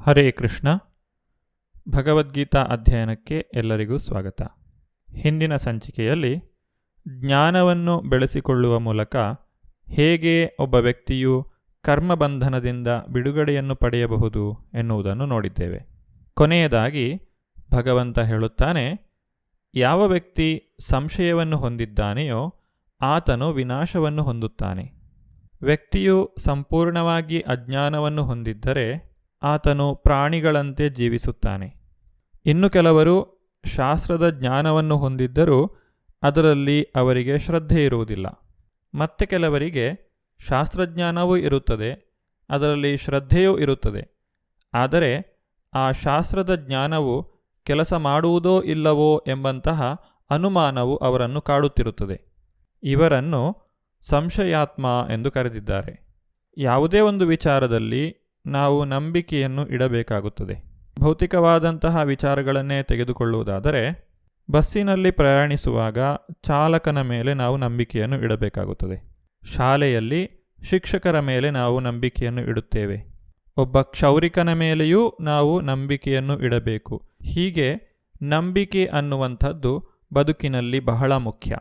ಹರೇ ಕೃಷ್ಣ. ಭಗವದ್ಗೀತಾ ಅಧ್ಯಯನಕ್ಕೆ ಎಲ್ಲರಿಗೂ ಸ್ವಾಗತ. ಹಿಂದಿನ ಸಂಚಿಕೆಯಲ್ಲಿ ಜ್ಞಾನವನ್ನು ಬೆಳೆಸಿಕೊಳ್ಳುವ ಮೂಲಕ ಹೇಗೆ ಒಬ್ಬ ವ್ಯಕ್ತಿಯು ಕರ್ಮಬಂಧನದಿಂದ ಬಿಡುಗಡೆಯನ್ನು ಪಡೆಯಬಹುದು ಎನ್ನುವುದನ್ನು ನೋಡಿದ್ದೇವೆ. ಕೊನೆಯದಾಗಿ ಭಗವಂತ ಹೇಳುತ್ತಾನೆ, ಯಾವ ವ್ಯಕ್ತಿ ಸಂಶಯವನ್ನು ಹೊಂದಿದ್ದಾನೆಯೋ ಆತನು ವಿನಾಶವನ್ನು ಹೊಂದುತ್ತಾನೆ. ವ್ಯಕ್ತಿಯು ಸಂಪೂರ್ಣವಾಗಿ ಅಜ್ಞಾನವನ್ನು ಹೊಂದಿದ್ದರೆ ಆತನು ಪ್ರಾಣಿಗಳಂತೆ ಜೀವಿಸುತ್ತಾನೆ. ಇನ್ನು ಕೆಲವರು ಶಾಸ್ತ್ರದ ಜ್ಞಾನವನ್ನು ಹೊಂದಿದ್ದರೂ ಅದರಲ್ಲಿ ಅವರಿಗೆ ಶ್ರದ್ಧೆ ಇರುವುದಿಲ್ಲ. ಮತ್ತೆ ಕೆಲವರಿಗೆ ಶಾಸ್ತ್ರಜ್ಞಾನವೂ ಇರುತ್ತದೆ, ಅದರಲ್ಲಿ ಶ್ರದ್ಧೆಯೂ ಇರುತ್ತದೆ. ಆದರೆ ಆ ಶಾಸ್ತ್ರದ ಜ್ಞಾನವು ಕೆಲಸ ಮಾಡುವುದೋ ಇಲ್ಲವೋ ಎಂಬಂತಹ ಅನುಮಾನವು ಅವರನ್ನು ಕಾಡುತ್ತಿರುತ್ತದೆ. ಇವರನ್ನು ಸಂಶಯಾತ್ಮ ಎಂದು ಕರೆದಿದ್ದಾರೆ. ಯಾವುದೇ ಒಂದು ವಿಚಾರದಲ್ಲಿ ನಾವು ನಂಬಿಕೆಯನ್ನು ಇಡಬೇಕಾಗುತ್ತದೆ. ಭೌತಿಕವಾದಂತಹ ವಿಚಾರಗಳನ್ನೇ ತೆಗೆದುಕೊಳ್ಳುವುದಾದರೆ, ಬಸ್ಸಿನಲ್ಲಿ ಪ್ರಯಾಣಿಸುವಾಗ ಚಾಲಕನ ಮೇಲೆ ನಾವು ನಂಬಿಕೆಯನ್ನು ಇಡಬೇಕಾಗುತ್ತದೆ. ಶಾಲೆಯಲ್ಲಿ ಶಿಕ್ಷಕರ ಮೇಲೆ ನಾವು ನಂಬಿಕೆಯನ್ನು ಇಡುತ್ತೇವೆ. ಒಬ್ಬ ಕ್ಷೌರಿಕನ ಮೇಲೆಯೂ ನಾವು ನಂಬಿಕೆಯನ್ನು ಇಡಬೇಕು. ಹೀಗೆ ನಂಬಿಕೆ ಅನ್ನುವಂಥದ್ದು ಬದುಕಿನಲ್ಲಿ ಬಹಳ ಮುಖ್ಯ.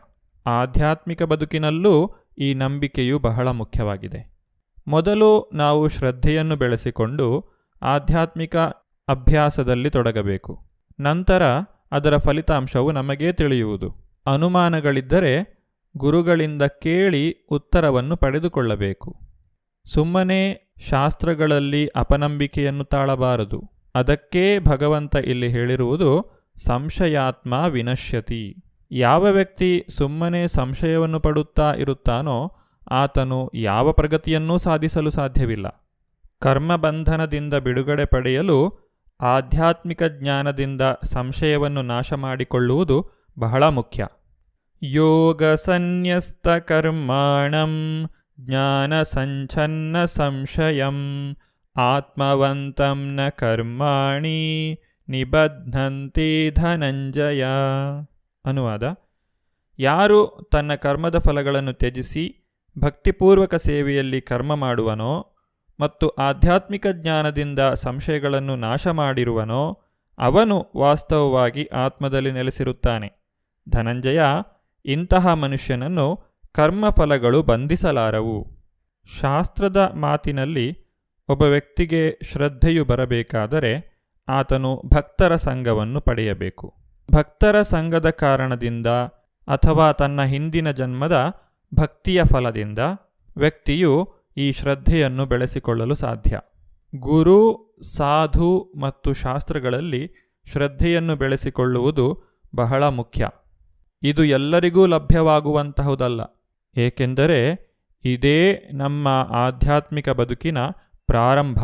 ಆಧ್ಯಾತ್ಮಿಕ ಬದುಕಿನಲ್ಲೂ ಈ ನಂಬಿಕೆಯು ಬಹಳ ಮುಖ್ಯವಾಗಿದೆ. ಮೊದಲು ನಾವು ಶ್ರದ್ಧೆಯನ್ನು ಬೆಳೆಸಿಕೊಂಡು ಆಧ್ಯಾತ್ಮಿಕ ಅಭ್ಯಾಸದಲ್ಲಿ ತೊಡಗಬೇಕು. ನಂತರ ಅದರ ಫಲಿತಾಂಶವು ನಮಗೇ ತಿಳಿಯುವುದು. ಅನುಮಾನಗಳಿದ್ದರೆ ಗುರುಗಳಿಂದ ಕೇಳಿ ಉತ್ತರವನ್ನು ಪಡೆದುಕೊಳ್ಳಬೇಕು. ಸುಮ್ಮನೆ ಶಾಸ್ತ್ರಗಳಲ್ಲಿ ಅಪನಂಬಿಕೆಯನ್ನು ತಾಳಬಾರದು. ಅದಕ್ಕೇ ಭಗವಂತ ಇಲ್ಲಿ ಹೇಳಿರುವುದು ಸಂಶಯಾತ್ಮ ವಿನಶ್ಯತಿ. ಯಾವ ವ್ಯಕ್ತಿ ಸುಮ್ಮನೆ ಸಂಶಯವನ್ನು ಪಡುತ್ತಾ ಇರುತ್ತಾನೋ ಆತನು ಯಾವ ಪ್ರಗತಿಯನ್ನೂ ಸಾಧಿಸಲು ಸಾಧ್ಯವಿಲ್ಲ. ಕರ್ಮಬಂಧನದಿಂದ ಬಿಡುಗಡೆ ಪಡೆಯಲು ಆಧ್ಯಾತ್ಮಿಕ ಜ್ಞಾನದಿಂದ ಸಂಶಯವನ್ನು ನಾಶ ಮಾಡಿಕೊಳ್ಳುವುದು ಬಹಳ ಮುಖ್ಯ. ಯೋಗ ಸನ್ಯಸ್ತ ಕರ್ಮಾಣಂ ಜ್ಞಾನ ಸಂಚನ್ನ ಸಂಶಯಂ ಆತ್ಮವಂತಂ ನ ಕರ್ಮಾಣಿ ನಿಬಧ್ನಂತಿ ಧನಂಜಯ. ಅನುವಾದ: ಯಾರು ತನ್ನ ಕರ್ಮದ ಫಲಗಳನ್ನು ತ್ಯಜಿಸಿ ಭಕ್ತಿಪೂರ್ವಕ ಸೇವೆಯಲ್ಲಿ ಕರ್ಮ ಮಾಡುವನೋ ಮತ್ತು ಆಧ್ಯಾತ್ಮಿಕ ಜ್ಞಾನದಿಂದ ಸಂಶಯಗಳನ್ನು ನಾಶ ಮಾಡಿರುವನೋ ಅವನು ವಾಸ್ತವವಾಗಿ ಆತ್ಮದಲ್ಲಿ ನೆಲೆಸಿರುತ್ತಾನೆ. ಧನಂಜಯ, ಇಂತಹ ಮನುಷ್ಯನನ್ನು ಕರ್ಮಫಲಗಳು ಬಂಧಿಸಲಾರವು. ಶಾಸ್ತ್ರದ ಮಾತಿನಲ್ಲಿ ಒಬ್ಬ ವ್ಯಕ್ತಿಗೆ ಶ್ರದ್ಧೆಯು ಬರಬೇಕಾದರೆ ಆತನು ಭಕ್ತರ ಸಂಘವನ್ನು ಪಡೆಯಬೇಕು. ಭಕ್ತರ ಸಂಘದ ಕಾರಣದಿಂದ ಅಥವಾ ತನ್ನ ಹಿಂದಿನ ಜನ್ಮದ ಭಕ್ತಿಯ ಫಲದಿಂದ ವ್ಯಕ್ತಿಯು ಈ ಶ್ರದ್ಧೆಯನ್ನು ಬೆಳೆಸಿಕೊಳ್ಳಲು ಸಾಧ್ಯ. ಗುರು, ಸಾಧು ಮತ್ತು ಶಾಸ್ತ್ರಗಳಲ್ಲಿ ಶ್ರದ್ಧೆಯನ್ನು ಬೆಳೆಸಿಕೊಳ್ಳುವುದು ಬಹಳ ಮುಖ್ಯ. ಇದು ಎಲ್ಲರಿಗೂ ಲಭ್ಯವಾಗುವಂತಹುದಲ್ಲ, ಏಕೆಂದರೆ ಇದೇ ನಮ್ಮ ಆಧ್ಯಾತ್ಮಿಕ ಬದುಕಿನ ಪ್ರಾರಂಭ.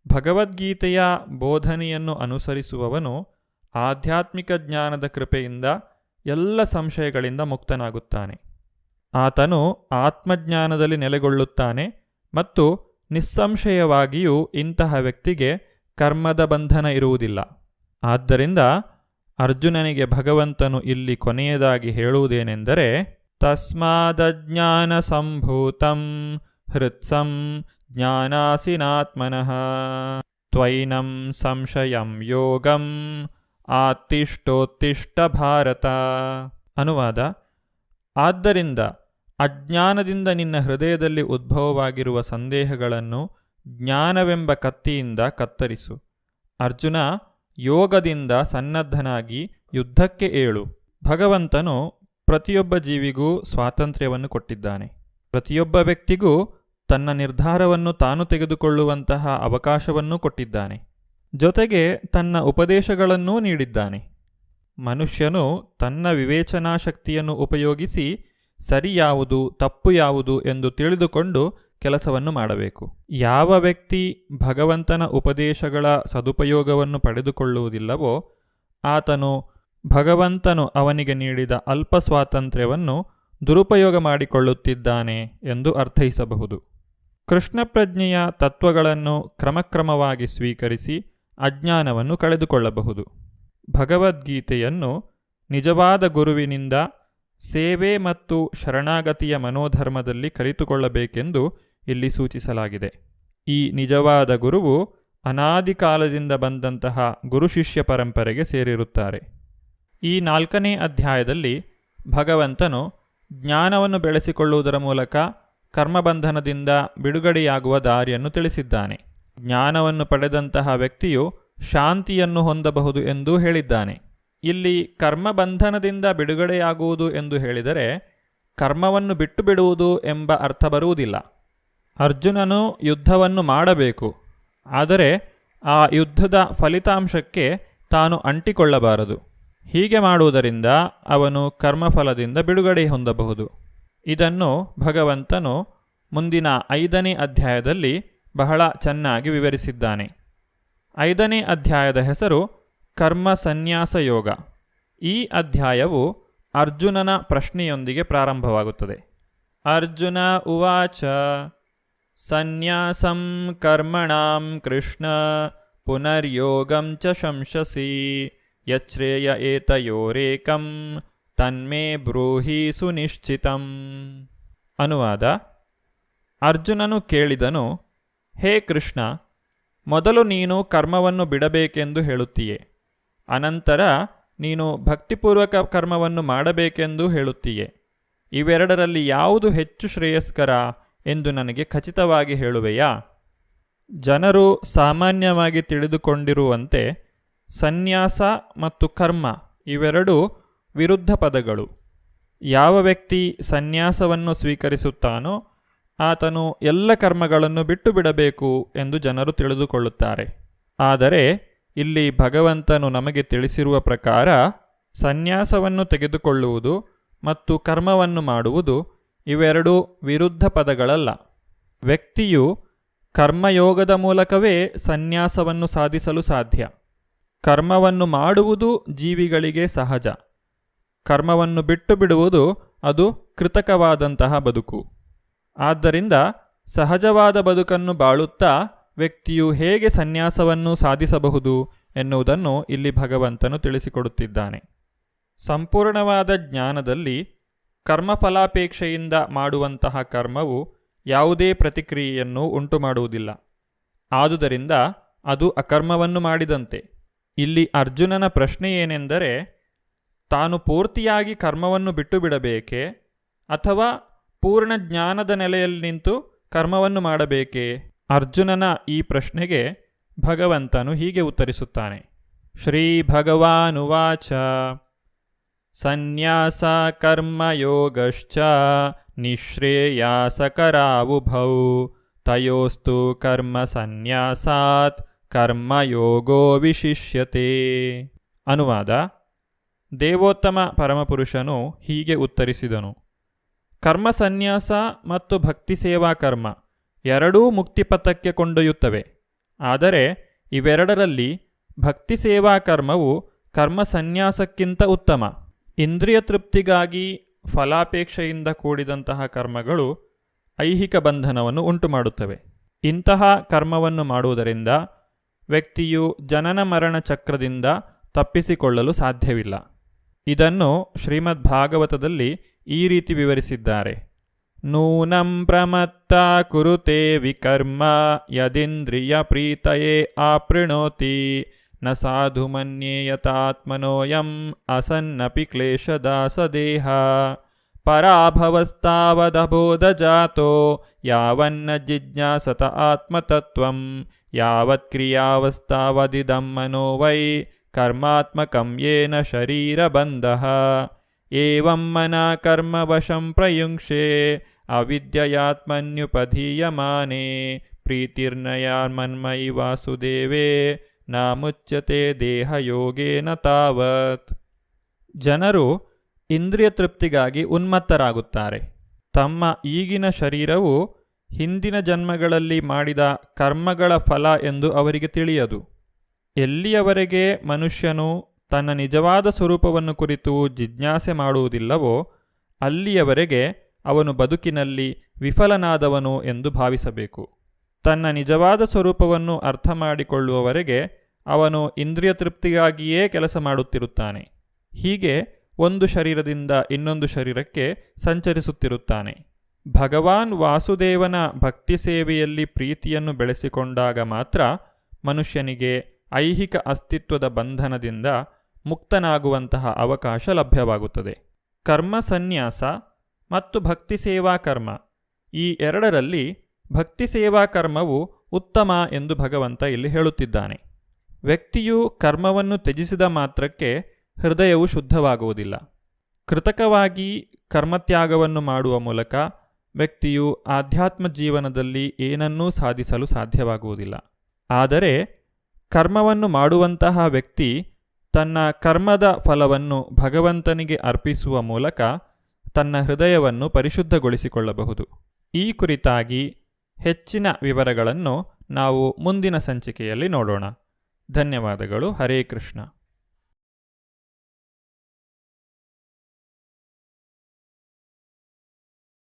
ಭಗವದ್ಗೀತೆಯ ಬೋಧನೆಯನ್ನು ಅನುಸರಿಸುವವನು ಆಧ್ಯಾತ್ಮಿಕ ಜ್ಞಾನದ ಕೃಪೆಯಿಂದ ಎಲ್ಲ ಸಂಶಯಗಳಿಂದ ಮುಕ್ತನಾಗುತ್ತಾನೆ. ಆತನು ಆತ್ಮಜ್ಞಾನದಲ್ಲಿ ನೆಲೆಗೊಳ್ಳುತ್ತಾನೆ ಮತ್ತು ನಿಸ್ಸಂಶಯವಾಗಿಯೂ ಇಂತಹ ವ್ಯಕ್ತಿಗೆ ಕರ್ಮದ ಬಂಧನ ಇರುವುದಿಲ್ಲ. ಆದ್ದರಿಂದ ಅರ್ಜುನನಿಗೆ ಭಗವಂತನು ಇಲ್ಲಿ ಕೊನೆಯದಾಗಿ ಹೇಳುವುದೇನೆಂದರೆ, ತಸ್ಮಾದಜ್ಞಾನ ಸಂಭೂತಂ ಹೃತ್ಸಂ ಜ್ಞಾನಾಸಿನಾತ್ಮನಃ ತ್ವೈನಂ ಸಂಶಯಂ ಯೋಗಂ ಆತ್ತಿಷ್ಟೋತ್ತಿಷ್ಟ ಭಾರತ. ಅನುವಾದ: ಆದ್ದರಿಂದ ಅಜ್ಞಾನದಿಂದ ನಿನ್ನ ಹೃದಯದಲ್ಲಿ ಉದ್ಭವವಾಗಿರುವ ಸಂದೇಹಗಳನ್ನು ಜ್ಞಾನವೆಂಬ ಕತ್ತಿಯಿಂದ ಕತ್ತರಿಸು. ಅರ್ಜುನ, ಯೋಗದಿಂದ ಸನ್ನದ್ಧನಾಗಿ ಯುದ್ಧಕ್ಕೆ ಏಳು. ಭಗವಂತನು ಪ್ರತಿಯೊಬ್ಬ ಜೀವಿಗೂ ಸ್ವಾತಂತ್ರ್ಯವನ್ನು ಕೊಟ್ಟಿದ್ದಾನೆ. ಪ್ರತಿಯೊಬ್ಬ ವ್ಯಕ್ತಿಗೂ ತನ್ನ ನಿರ್ಧಾರವನ್ನು ತಾನು ತೆಗೆದುಕೊಳ್ಳುವಂತಹ ಅವಕಾಶವನ್ನೂ ಕೊಟ್ಟಿದ್ದಾನೆ. ಜೊತೆಗೆ ತನ್ನ ಉಪದೇಶಗಳನ್ನೂ ನೀಡಿದ್ದಾನೆ. ಮನುಷ್ಯನು ತನ್ನ ವಿವೇಚನಾ ಶಕ್ತಿಯನ್ನು ಉಪಯೋಗಿಸಿ ಸರಿ ಯಾವುದು ತಪ್ಪು ಯಾವುದು ಎಂದು ತಿಳಿದುಕೊಂಡು ಕೆಲಸವನ್ನು ಮಾಡಬೇಕು. ಯಾವ ವ್ಯಕ್ತಿ ಭಗವಂತನ ಉಪದೇಶಗಳ ಸದುಪಯೋಗವನ್ನು ಪಡೆದುಕೊಳ್ಳುವುದಿಲ್ಲವೋ ಆತನು ಭಗವಂತನು ಅವನಿಗೆ ನೀಡಿದ ಅಲ್ಪ ಸ್ವಾತಂತ್ರ್ಯವನ್ನು ದುರುಪಯೋಗ ಮಾಡಿಕೊಳ್ಳುತ್ತಿದ್ದಾನೆ ಎಂದು ಅರ್ಥೈಸಬಹುದು. ಕೃಷ್ಣ ಪ್ರಜ್ಞೆಯ ತತ್ವಗಳನ್ನು ಕ್ರಮಕ್ರಮವಾಗಿ ಸ್ವೀಕರಿಸಿ ಅಜ್ಞಾನವನ್ನು ಕಳೆದುಕೊಳ್ಳಬಹುದು. ಭಗವದ್ಗೀತೆಯನ್ನು ನಿಜವಾದ ಗುರುವಿನಿಂದ ಸೇವೆ ಮತ್ತು ಶರಣಾಗತಿಯ ಮನೋಧರ್ಮದಲ್ಲಿ ಕಲಿತುಕೊಳ್ಳಬೇಕೆಂದು ಇಲ್ಲಿ ಸೂಚಿಸಲಾಗಿದೆ. ಈ ನಿಜವಾದ ಗುರುವು ಅನಾದಿ ಕಾಲದಿಂದ ಬಂದಂತಹ ಗುರುಶಿಷ್ಯ ಪರಂಪರೆಗೆ ಸೇರಿರುತ್ತಾರೆ. ಈ 4ನೇ ಅಧ್ಯಾಯದಲ್ಲಿ ಭಗವಂತನು ಜ್ಞಾನವನ್ನು ಬೆಳೆಸಿಕೊಳ್ಳುವುದರ ಮೂಲಕ ಕರ್ಮಬಂಧನದಿಂದ ಬಿಡುಗಡೆಯಾಗುವ ದಾರಿಯನ್ನು ತಿಳಿಸಿದ್ದಾನೆ. ಜ್ಞಾನವನ್ನು ಪಡೆದಂತಹ ವ್ಯಕ್ತಿಯು ಶಾಂತಿಯನ್ನು ಹೊಂದಬಹುದು ಎಂದು ಹೇಳಿದ್ದಾನೆ. ಇಲ್ಲಿ ಕರ್ಮಬಂಧನದಿಂದ ಬಿಡುಗಡೆಯಾಗುವುದು ಎಂದು ಹೇಳಿದರೆ ಕರ್ಮವನ್ನು ಬಿಟ್ಟು ಬಿಡುವುದು ಎಂಬ ಅರ್ಥ ಬರುವುದಿಲ್ಲ. ಅರ್ಜುನನು ಯುದ್ಧವನ್ನು ಮಾಡಬೇಕು, ಆದರೆ ಆ ಯುದ್ಧದ ಫಲಿತಾಂಶಕ್ಕೆ ತಾನು ಅಂಟಿಕೊಳ್ಳಬಾರದು. ಹೀಗೆ ಮಾಡುವುದರಿಂದ ಅವನು ಕರ್ಮಫಲದಿಂದ ಬಿಡುಗಡೆ ಹೊಂದಬಹುದು. ಇದನ್ನು ಭಗವಂತನು ಮುಂದಿನ 5ನೇ ಅಧ್ಯಾಯದಲ್ಲಿ ಬಹಳ ಚೆನ್ನಾಗಿ ವಿವರಿಸಿದ್ದಾನೆ. 5ನೇ ಅಧ್ಯಾಯದ ಹೆಸರು ಕರ್ಮ ಸನ್ಯಾಸ ಯೋಗ. ಈ ಅಧ್ಯಾಯವು ಅರ್ಜುನನ ಪ್ರಶ್ನೆಯೊಂದಿಗೆ ಪ್ರಾರಂಭವಾಗುತ್ತದೆ. ಅರ್ಜುನ ಉವಾಚ ಸನ್ಯಾಸಂ ಕರ್ಮಣಾಂ ಕೃಷ್ಣ ಪುನರ್ಯೋಗಂ ಚ ಶಂಸಸಿ ಯಚ್ಛ್ರೇಯ ಏತಯೋರೇಕಂ ತನ್ಮೇ ಬ್ರೂಹಿ ಸುನಿಶ್ಚಿತಂ. ಅನುವಾದ: ಅರ್ಜುನನು ಕೇಳಿದನು, ಹೇ ಕೃಷ್ಣ, ಮೊದಲು ನೀನು ಕರ್ಮವನ್ನು ಬಿಡಬೇಕೆಂದು ಹೇಳುತ್ತೀಯೆ, ಅನಂತರ ನೀನು ಭಕ್ತಿಪೂರ್ವಕ ಕರ್ಮವನ್ನು ಮಾಡಬೇಕೆಂದು ಹೇಳುತ್ತೀಯೆ. ಇವೆರಡರಲ್ಲಿ ಯಾವುದು ಹೆಚ್ಚು ಶ್ರೇಯಸ್ಕರ ಎಂದು ನನಗೆ ಖಚಿತವಾಗಿ ಹೇಳುವೆಯಾ? ಜನರು ಸಾಮಾನ್ಯವಾಗಿ ತಿಳಿದುಕೊಂಡಿರುವಂತೆ ಸನ್ಯಾಸ ಮತ್ತು ಕರ್ಮ ಇವೆರಡೂ ವಿರುದ್ಧ ಪದಗಳು. ಯಾವ ವ್ಯಕ್ತಿ ಸನ್ಯಾಸವನ್ನು ಸ್ವೀಕರಿಸುತ್ತಾನೋ ಆತನು ಎಲ್ಲ ಕರ್ಮಗಳನ್ನು ಬಿಟ್ಟು ಬಿಡಬೇಕು ಎಂದು ಜನರು ತಿಳಿದುಕೊಳ್ಳುತ್ತಾರೆ. ಆದರೆ ಇಲ್ಲಿ ಭಗವಂತನು ನಮಗೆ ತಿಳಿಸಿರುವ ಪ್ರಕಾರ ಸನ್ಯಾಸವನ್ನು ತೆಗೆದುಕೊಳ್ಳುವುದು ಮತ್ತು ಕರ್ಮವನ್ನು ಮಾಡುವುದು ಇವೆರಡೂ ವಿರುದ್ಧ ಪದಗಳಲ್ಲ. ವ್ಯಕ್ತಿಯು ಕರ್ಮಯೋಗದ ಮೂಲಕವೇ ಸನ್ಯಾಸವನ್ನು ಸಾಧಿಸಲು ಸಾಧ್ಯ. ಕರ್ಮವನ್ನು ಮಾಡುವುದು ಜೀವಿಗಳಿಗೆ ಸಹಜ. ಕರ್ಮವನ್ನು ಬಿಟ್ಟು ಬಿಡುವುದು ಅದು ಕೃತಕವಾದಂತಹ ಬದುಕು. ಆದ್ದರಿಂದ ಸಹಜವಾದ ಬದುಕನ್ನು ಬಾಳುತ್ತಾ ವ್ಯಕ್ತಿಯು ಹೇಗೆ ಸನ್ಯಾಸವನ್ನು ಸಾಧಿಸಬಹುದು ಎನ್ನುವುದನ್ನು ಇಲ್ಲಿ ಭಗವಂತನು ತಿಳಿಸಿಕೊಡುತ್ತಿದ್ದಾನೆ. ಸಂಪೂರ್ಣವಾದ ಜ್ಞಾನದಲ್ಲಿ ಕರ್ಮಫಲಾಪೇಕ್ಷೆಯಿಂದ ಮಾಡುವಂತಹ ಕರ್ಮವು ಯಾವುದೇ ಪ್ರತಿಕ್ರಿಯೆಯನ್ನು ಉಂಟು ಮಾಡುವುದಿಲ್ಲ. ಆದುದರಿಂದ ಅದು ಅಕರ್ಮವನ್ನು ಮಾಡಿದಂತೆ. ಇಲ್ಲಿ ಅರ್ಜುನನ ಪ್ರಶ್ನೆ ಏನೆಂದರೆ, ತಾನು ಪೂರ್ತಿಯಾಗಿ ಕರ್ಮವನ್ನು ಬಿಟ್ಟು ಬಿಡಬೇಕೇ ಅಥವಾ ಪೂರ್ಣ ಜ್ಞಾನದ ನೆಲೆಯಲ್ಲಿ ನಿಂತು ಕರ್ಮವನ್ನು ಮಾಡಬೇಕೇ? ಅರ್ಜುನನ ಈ ಪ್ರಶ್ನೆಗೆ ಭಗವಂತನು ಹೀಗೆ ಉತ್ತರಿಸುತ್ತಾನೆ. ಶ್ರೀ ಭಗವಾನುವಾಚ ಸನ್ಯಾಸ ಕರ್ಮಯೋಗಶ್ಚ ನಿಶ್ರೇಯಾಸಕರಾವುಭೌ ತಯೋಸ್ತು ಕರ್ಮ ಸನ್ಯಾಸಾತ್ ಕರ್ಮಯೋಗೋ ವಿಶಿಷ್ಯತೆ. ಅನುವಾದ: ದೇವೋತ್ತಮ ಪರಮಪುರುಷನು ಹೀಗೆ ಉತ್ತರಿಸಿದನು. ಕರ್ಮ ಸನ್ಯಾಸ ಮತ್ತು ಭಕ್ತಿ ಸೇವಾ ಕರ್ಮ ಎರಡೂ ಮುಕ್ತಿಪಥಕ್ಕೆ ಕೊಂಡೊಯ್ಯುತ್ತವೆ. ಆದರೆ ಇವೆರಡರಲ್ಲಿ ಭಕ್ತಿ ಸೇವಾ ಕರ್ಮವು ಕರ್ಮ ಸನ್ಯಾಸಕ್ಕಿಂತ ಉತ್ತಮ. ಇಂದ್ರಿಯ ತೃಪ್ತಿಗಾಗಿ ಫಲಾಪೇಕ್ಷೆಯಿಂದ ಕೂಡಿದಂತಹ ಕರ್ಮಗಳು ಐಹಿಕ ಬಂಧನವನ್ನು ಉಂಟುಮಾಡುತ್ತವೆ. ಇಂತಹ ಕರ್ಮವನ್ನು ಮಾಡುವುದರಿಂದ ವ್ಯಕ್ತಿಯು ಜನನ ಮರಣ ಚಕ್ರದಿಂದ ತಪ್ಪಿಸಿಕೊಳ್ಳಲು ಸಾಧ್ಯವಿಲ್ಲ. ಇದನ್ನು ಶ್ರೀಮದ್ ಭಾಗವತದಲ್ಲಿ ಈ ರೀತಿ ವಿವರಿಸಿದ್ದಾರೆ. ನೂನಂ ಪ್ರಮತ್ತ ಕುರುತೆ ವಿಕರ್ಮ ಯದಿಂದ್ರಿಯ ಪ್ರೀತಯೇ ಆಪ್ರಣೋತಿ ನ ಸಾಧು ಮನ್ಯೇಯತಾತ್ಮನೋಯಂ ಅಸನ್ನಪಿ ಕ್ಲೇಶದಾಸದೇಹ ಪರಾಭವಸ್ತಾವದಬೋಧಜಾತೋ ಯಾವನ್ನ ಜಿಜ್ಞಾಸತ ಆತ್ಮತತ್ವಂ ಯಾವತ್ ಕ್ರಿಯಾವಸ್ತಾವದಿದಂ ಮನೋ ವೈ ಕರ್ಮಾತ್ಮಕಂ ಯೇನ ಶರೀರಬಂಧಃ ಏವಂ ಮನ ಕರ್ಮವಶಂ ಪ್ರಯುಂಕ್ಷೆ ಅವಿದ್ಯಯಾತ್ಮನ್ಯುಪಧೀಯಮಾನೆ ಪ್ರೀತಿರ್ನಯಾನ್ಮನ್ಮಯಿ ವಾಸುದೇವೇ ನ ಮುಚ್ಯತೆ ದೇಹಯೋಗೇನ ತಾವತ್. ಜನರು ಇಂದ್ರಿಯ ತೃಪ್ತಿಗಾಗಿ ಉನ್ಮತ್ತರಾಗುತ್ತಾರೆ. ತಮ್ಮ ಈಗಿನ ಶರೀರವು ಹಿಂದಿನ ಜನ್ಮಗಳಲ್ಲಿ ಮಾಡಿದ ಕರ್ಮಗಳ ಫಲ ಎಂದು ಅವರಿಗೆ ತಿಳಿಯದು. ಎಲ್ಲಿಯವರೆಗೆ ಮನುಷ್ಯನು ತನ್ನ ನಿಜವಾದ ಸ್ವರೂಪವನ್ನು ಕುರಿತು ಜಿಜ್ಞಾಸೆ ಮಾಡುವುದಿಲ್ಲವೋ ಅಲ್ಲಿಯವರೆಗೆ ಅವನು ಬದುಕಿನಲ್ಲಿ ವಿಫಲನಾದವನು ಎಂದು ಭಾವಿಸಬೇಕು. ತನ್ನ ನಿಜವಾದ ಸ್ವರೂಪವನ್ನು ಅರ್ಥ ಮಾಡಿಕೊಳ್ಳುವವರೆಗೆ ಅವನು ಇಂದ್ರಿಯ ತೃಪ್ತಿಗಾಗಿಯೇ ಕೆಲಸ ಮಾಡುತ್ತಿರುತ್ತಾನೆ. ಹೀಗೆ ಒಂದು ಶರೀರದಿಂದ ಇನ್ನೊಂದು ಶರೀರಕ್ಕೆ ಸಂಚರಿಸುತ್ತಿರುತ್ತಾನೆ. ಭಗವಾನ್ ವಾಸುದೇವನ ಭಕ್ತಿ ಸೇವೆಯಲ್ಲಿ ಪ್ರೀತಿಯನ್ನು ಬೆಳೆಸಿಕೊಂಡಾಗ ಮಾತ್ರ ಮನುಷ್ಯನಿಗೆ ಐಹಿಕ ಅಸ್ತಿತ್ವದ ಬಂಧನದಿಂದ ಮುಕ್ತನಾಗುವಂತಹ ಅವಕಾಶ ಲಭ್ಯವಾಗುತ್ತದೆ. ಕರ್ಮ ಸನ್ಯಾಸ ಮತ್ತು ಭಕ್ತಿ ಸೇವಾ ಕರ್ಮ, ಈ ಎರಡರಲ್ಲಿ ಭಕ್ತಿ ಸೇವಾ ಕರ್ಮವು ಉತ್ತಮ ಎಂದು ಭಗವಂತ ಇಲ್ಲಿ ಹೇಳುತ್ತಿದ್ದಾನೆ. ವ್ಯಕ್ತಿಯು ಕರ್ಮವನ್ನು ತ್ಯಜಿಸಿದ ಮಾತ್ರಕ್ಕೆ ಹೃದಯವು ಶುದ್ಧವಾಗುವುದಿಲ್ಲ. ಕೃತಕವಾಗಿ ಕರ್ಮತ್ಯಾಗವನ್ನು ಮಾಡುವ ಮೂಲಕ ವ್ಯಕ್ತಿಯು ಆಧ್ಯಾತ್ಮ ಜೀವನದಲ್ಲಿ ಏನನ್ನೂ ಸಾಧಿಸಲು ಸಾಧ್ಯವಾಗುವುದಿಲ್ಲ. ಆದರೆ ಕರ್ಮವನ್ನು ಮಾಡುವಂತಹ ವ್ಯಕ್ತಿ ತನ್ನ ಕರ್ಮದ ಫಲವನ್ನು ಭಗವಂತನಿಗೆ ಅರ್ಪಿಸುವ ಮೂಲಕ ತನ್ನ ಹೃದಯವನ್ನು ಪರಿಶುದ್ಧಗೊಳಿಸಿಕೊಳ್ಳಬಹುದು. ಈ ಕುರಿತಾಗಿ ಹೆಚ್ಚಿನ ವಿವರಗಳನ್ನು ನಾವು ಮುಂದಿನ ಸಂಚಿಕೆಯಲ್ಲಿ ನೋಡೋಣ. ಧನ್ಯವಾದಗಳು. ಹರೇ ಕೃಷ್ಣ.